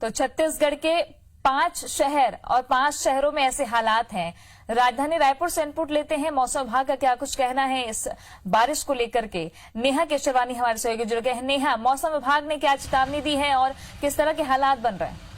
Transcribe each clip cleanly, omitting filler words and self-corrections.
तो छत्तीसगढ़ के 5 शहर और 5 शहरों में ऐसे हालात हैं। राजधानी रायपुर से इनपुट लेते हैं, मौसम विभाग का क्या कुछ कहना है इस बारिश को लेकर के। नेहा केशवानी हमारे सहयोगी जुड़ गए हैं। नेहा, मौसम विभाग ने क्या चेतावनी दी है और किस तरह के हालात बन रहे हैं?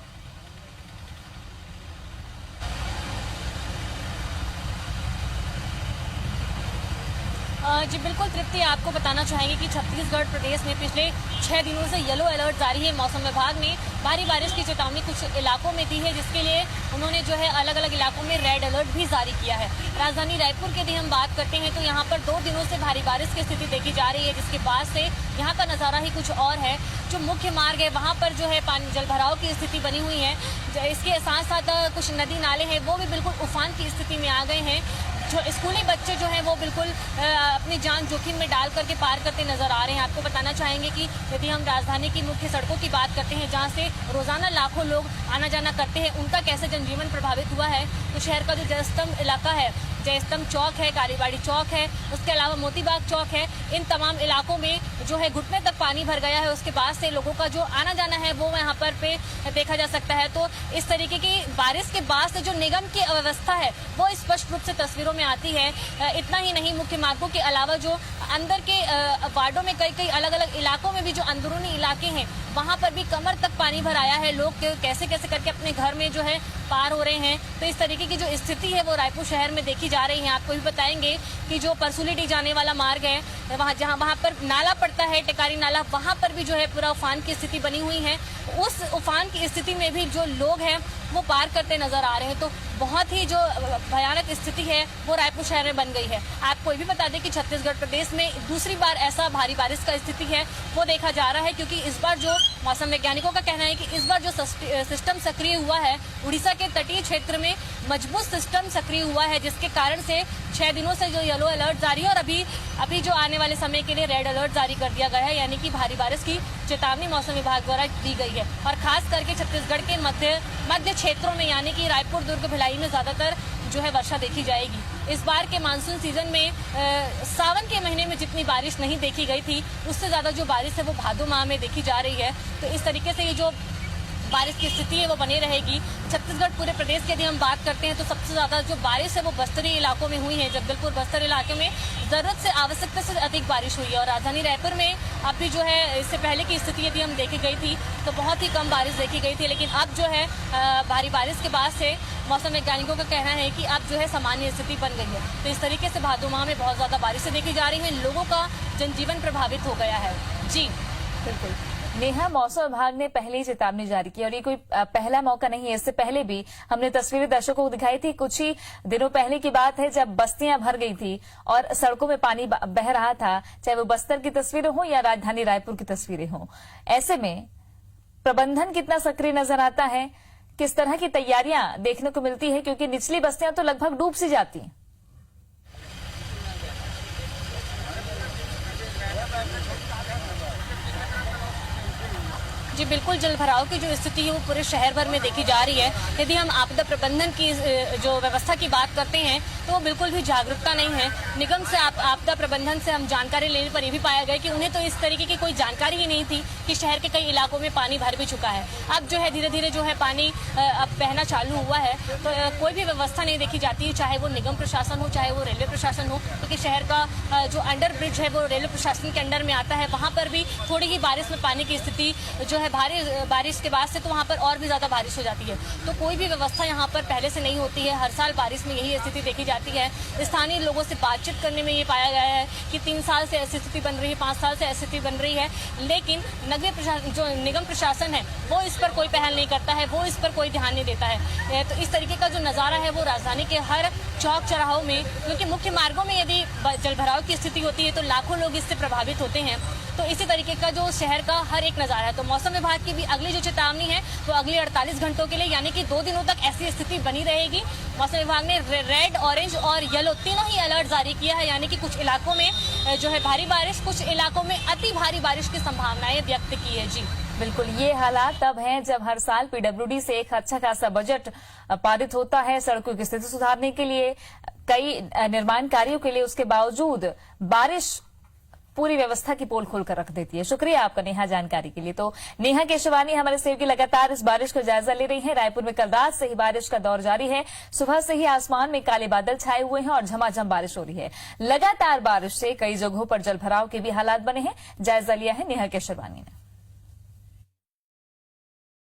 जी बिल्कुल तृप्ति, आपको बताना चाहेंगे कि छत्तीसगढ़ प्रदेश में पिछले 6 दिनों से येलो अलर्ट जारी है। मौसम विभाग ने भारी बारिश की चेतावनी कुछ इलाकों में दी है, जिसके लिए उन्होंने जो है अलग अलग इलाकों में रेड अलर्ट भी जारी किया है। राजधानी रायपुर की यदि हम बात करते हैं तो यहाँ पर 2 दिनों से भारी बारिश की स्थिति देखी जा रही है, जिसके बाद से यहाँ का नजारा ही कुछ और है। जो मुख्य मार्ग है वहाँ पर जो है पानी जलभराव की स्थिति बनी हुई है। इसके साथ साथ कुछ नदी नाले हैं वो भी बिल्कुल उफान की स्थिति में आ गए हैं। जो स्कूली बच्चे जो हैं वो बिल्कुल अपनी जान जोखिम में डाल करके पार करते नजर आ रहे हैं। आपको बताना चाहेंगे कि यदि हम राजधानी की मुख्य सड़कों की बात करते हैं, जहां से रोजाना लाखों लोग आना जाना करते हैं, उनका कैसे जनजीवन प्रभावित हुआ है। तो शहर का जो जयस्तंभ इलाका है, जयस्तंभ चौक है, कालीबाड़ी चौक है, उसके अलावा मोतीबाग चौक है, इन तमाम इलाकों में जो है घुटने तक पानी भर गया है। उसके बाद से लोगों का जो आना जाना है वो यहाँ पर पे देखा जा सकता है। तो इस तरीके की बारिश के बाद से जो निगम की अव्यवस्था है वो स्पष्ट रूप से तस्वीरों में आती है। इतना ही नहीं, मुख्य मार्गों के अलावा जो अंदर के वार्डों में कई अलग अलग इलाकों में भी जो अंदरूनी इलाके हैं वहां पर भी कमर तक पानी भर आया है। लोग कैसे कैसे करके अपने घर में जो है पार हो रहे हैं। तो इस तरीके की जो स्थिति है वो रायपुर शहर में देखी जा रही है। आपको भी बताएंगे कि जो परसुलीडी जाने वाला मार्ग है, वहां पर नाला पड़ता है, टिकारी नाला, वहां पर भी जो है पूरा उफान की स्थिति बनी हुई है। उस उफान की स्थिति में भी जो लोग हैं वो पार करते नजर आ रहे हैं। तो बहुत ही जो भयानक स्थिति है वो रायपुर शहर में बन गई है। आपको ये भी बता दें कि छत्तीसगढ़ प्रदेश में दूसरी बार ऐसा भारी बारिश का स्थिति है वो देखा जा रहा है, क्योंकि इस बार जो मौसम वैज्ञानिकों का कहना है कि इस बार जो सिस्टम सक्रिय हुआ है उड़ीसा के तटीय क्षेत्र में मजबूत सिस्टम सक्रिय हुआ है, जिसके कारण से 6 दिनों से जो येलो अलर्ट जारी है और अभी जो आने वाले समय के लिए रेड अलर्ट जारी कर दिया गया है, यानी कि भारी बारिश की चेतावनी मौसम विभाग द्वारा दी गई है। और खास करके छत्तीसगढ़ के मध्य क्षेत्रों में यानी कि रायपुर, दुर्ग, भिलाई में ज्यादातर जो है वर्षा देखी जाएगी। इस बार के मानसून सीजन में सावन के महीने में जितनी बारिश नहीं देखी गई थी, उससे ज्यादा जो बारिश है वो भादो माह में देखी जा रही है। तो इस तरीके से ये जो बारिश की स्थिति है वो बनी रहेगी। छत्तीसगढ़ पूरे प्रदेश की यदि हम बात करते हैं तो सबसे ज्यादा जो बारिश है वो बस्तरी इलाकों में हुई है। जगदलपुर बस्तर इलाके में जरूरत से आवश्यकता से अधिक बारिश हुई है। और राजधानी रायपुर में अभी जो है इससे पहले की स्थिति यदि हम देखी गई थी तो बहुत ही कम बारिश देखी गई थी, लेकिन अब जो है भारी बारिश के बाद से मौसम वैज्ञानिकों का कहना है कि अब जो है सामान्य स्थिति बन गई है। तो इस तरीके से भादो माह में बहुत ज्यादा बारिशें देखी जा रही है, लोगों का जनजीवन प्रभावित हो गया है। जी बिल्कुल नेहा, मौसम विभाग ने पहले ही चेतावनी जारी की और ये कोई पहला मौका नहीं है। इससे पहले भी हमने तस्वीरें दर्शकों को दिखाई थी। कुछ ही दिनों पहले की बात है जब बस्तियां भर गई थी और सड़कों में पानी बह रहा था, चाहे वो बस्तर की तस्वीरें हो या राजधानी रायपुर की तस्वीरें हो। ऐसे में प्रबंधन कितना सक्रिय नजर आता है, किस तरह की तैयारियां देखने को मिलती है, क्योंकि निचली बस्तियां तो लगभग डूब सी जाती हैं। जी बिल्कुल, जलभराव की जो स्थिति है वो पूरे शहर भर में देखी जा रही है। यदि हम आपदा प्रबंधन की जो व्यवस्था की बात करते हैं तो वो बिल्कुल भी जागरूकता नहीं है। निगम से आपदा प्रबंधन से हम जानकारी लेने पर यह भी पाया गया कि उन्हें तो इस तरीके की कोई जानकारी ही नहीं थी कि शहर के कई इलाकों में पानी भर भी चुका है। अब जो है धीरे धीरे जो है पानी अब बहना चालू हुआ है, तो कोई भी व्यवस्था नहीं देखी जाती है, चाहे वो निगम प्रशासन हो चाहे वो रेलवे प्रशासन हो, क्योंकि शहर का जो अंडर ब्रिज है वो रेलवे प्रशासन के अंडर में आता है। वहां पर भी थोड़ी ही बारिश में पानी की स्थिति जो है भारी बारिश के बाद से तो वहां पर और भी ज्यादा बारिश हो जाती है। तो कोई भी व्यवस्था यहाँ पर पहले से नहीं होती है। हर साल बारिश में यही स्थिति देखी जाती है। स्थानीय लोगों से बातचीत करने में ये पाया गया है कि 3 साल से ऐसी स्थिति बन रही है, 5 साल से ऐसी स्थिति बन रही है, लेकिन नगरीय प्रशासन जो निगम प्रशासन है वो इस पर कोई पहल नहीं करता है, वो इस पर कोई ध्यान नहीं देता है। तो इस तरीके का जो नजारा है वो राजधानी के हर चौक चौराहों में, क्योंकि मुख्य मार्गों में यदि जलभराव की स्थिति होती है तो लाखों लोग इससे प्रभावित होते हैं। तो इसी तरीके का जो शहर का हर एक नजारा है। तो मौसम विभाग की भी अगली जो चेतावनी है वो अगले 48 घंटों के लिए यानी कि 2 दिनों तक ऐसी स्थिति बनी रहेगी। मौसम विभाग ने रेड, ऑरेंज और येलो तीनों ही अलर्ट जारी किया है, यानी कि कुछ इलाकों में जो है भारी बारिश, कुछ इलाकों में अति भारी बारिश की संभावनाएं व्यक्त की है। जी बिल्कुल, ये हालात तब हैं जब हर साल पीडब्ल्यूडी से एक अच्छा खासा बजट पारित होता है सड़कों की स्थिति सुधारने के लिए, कई निर्माण कार्यों के लिए। उसके बावजूद बारिश पूरी व्यवस्था की पोल खोलकर रख देती है। शुक्रिया आपका नेहा जानकारी के लिए। तो नेहा केशवानी हमारे सहयोगी लगातार इस बारिश का जायजा ले रही हैं। रायपुर में कल रात से ही बारिश का दौर जारी है। सुबह से ही आसमान में काले बादल छाए हुए हैं और झमाझम बारिश हो रही है। लगातार बारिश से कई जगहों पर जलभराव के भी हालात बने हैं। जायजा लिया है नेहा केशवानी ने।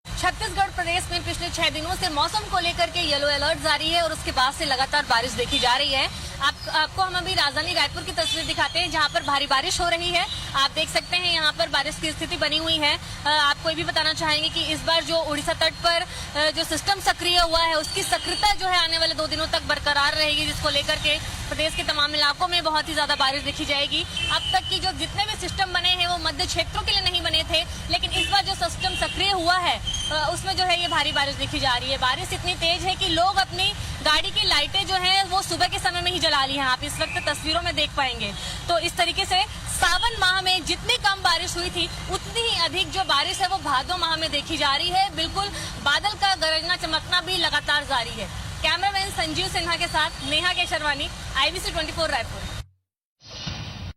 छत्तीसगढ़ प्रदेश में पिछले 6 दिनों से मौसम को लेकर के येलो अलर्ट जारी है और उसके बाद से लगातार बारिश देखी जा रही है। आपको हम अभी राजधानी रायपुर की तस्वीर दिखाते हैं जहां पर भारी बारिश हो रही है। आप देख सकते हैं यहां पर बारिश की स्थिति बनी हुई है। आपको ये भी बताना चाहेंगे कि इस बार जो उड़ीसा तट पर जो सिस्टम सक्रिय हुआ है उसकी सक्रियता जो है आने वाले 2 दिनों तक बरकरार रहेगी, जिसको लेकर के प्रदेश के तमाम इलाकों में बहुत ही ज्यादा बारिश देखी जाएगी। अब तक की जो जितने भी सिस्टम बने हैं वो मध्य क्षेत्रों के लिए नहीं बने थे, लेकिन इस बार जो सिस्टम सक्रिय हुआ है उसमें जो है ये भारी बारिश देखी जा रही है। बारिश इतनी तेज है कि लोग अपनी गाड़ी की लाइटें जो है वो सुबह के समय में ही जला ली हैं। आप इस वक्त तस्वीरों में देख पाएंगे। तो इस तरीके से सावन माह में जितनी कम बारिश हुई थी उतनी ही अधिक जो बारिश है वो भादो माह में देखी जा रही है। बिल्कुल बादल का गरजना चमकना भी लगातार जारी है। कैमरामैन संजीव सिन्हा के साथ नेहा केशवानी, IBC 24 रायपुर।